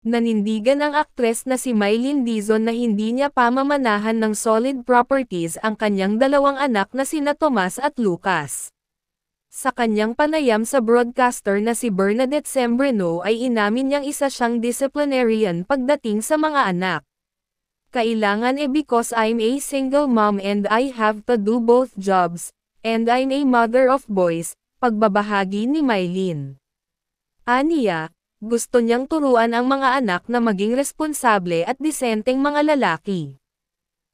Nanindigan ang aktres na si Mylene Dizon na hindi niya pamamanahan ng solid properties ang kanyang dalawang anak na sina Tomas at Lucas. Sa kanyang panayam sa broadcaster na si Bernadette Sembreno ay inamin niyang isa siyang disciplinarian pagdating sa mga anak. Kailangan because I'm a single mom and I have to do both jobs, and I'm a mother of boys, pagbabahagi ni Mylene. Aniya, gusto niyang turuan ang mga anak na maging responsable at disenteng mga lalaki.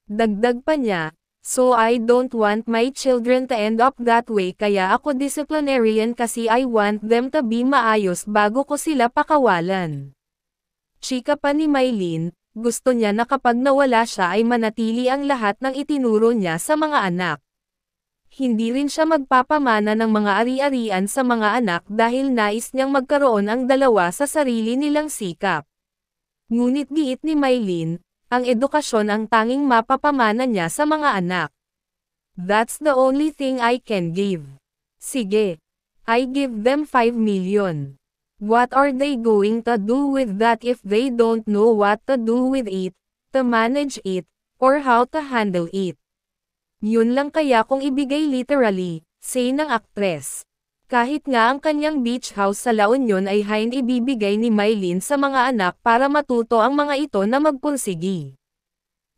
Dagdag pa niya, so I don't want my children to end up that way kaya ako disciplinarian kasi I want them to be maayos bago ko sila pakawalan. Chika pa ni Mylene, gusto niya na kapag nawala siya ay manatili ang lahat ng itinuro niya sa mga anak. Hindi rin siya magpapamana ng mga ari-arian sa mga anak dahil nais niyang magkaroon ang dalawa sa sarili nilang sikap. Ngunit giit ni Mylene, ang edukasyon ang tanging mapapamana niya sa mga anak. That's the only thing I can give. Sige. I give them 5 million. What are they going to do with that if they don't know what to do with it, to manage it, or how to handle it? Yun lang kaya kung ibigay literally, say ng aktres. Kahit nga ang kanyang beach house sa La Union ay ibibigay ni Mylene sa mga anak para matuto ang mga ito na magpursigi.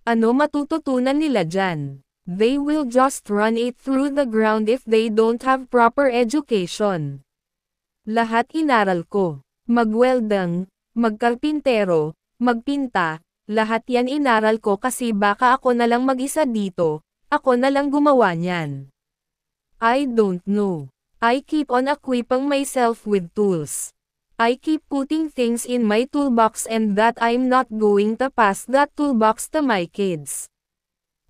Ano matututunan nila dyan? They will just run it through the ground if they don't have proper education. Lahat inaral ko. Magweldang, magkarpintero, magpinta, lahat yan inaral ko kasi baka ako na lang mag-isa dito, ako na lang gumawa niyan. I don't know. I keep on equipping myself with tools. I keep putting things in my toolbox and that I'm not going to pass that toolbox to my kids.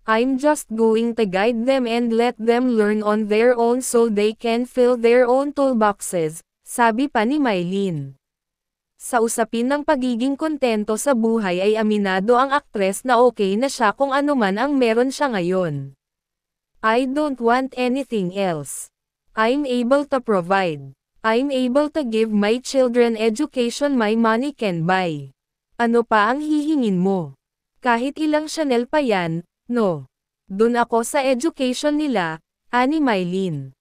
I'm just going to guide them and let them learn on their own so they can fill their own toolboxes, sabi pa ni Mylene. Sa usapin ng pagiging kontento sa buhay ay aminado ang aktres na okay na siya kung ano man ang meron siya ngayon. I don't want anything else. I'm able to provide. I'm able to give my children education my money can buy. Ano pa ang hihingin mo? Kahit ilang Chanel pa yan, no. Dun ako sa education nila, ani Mylene.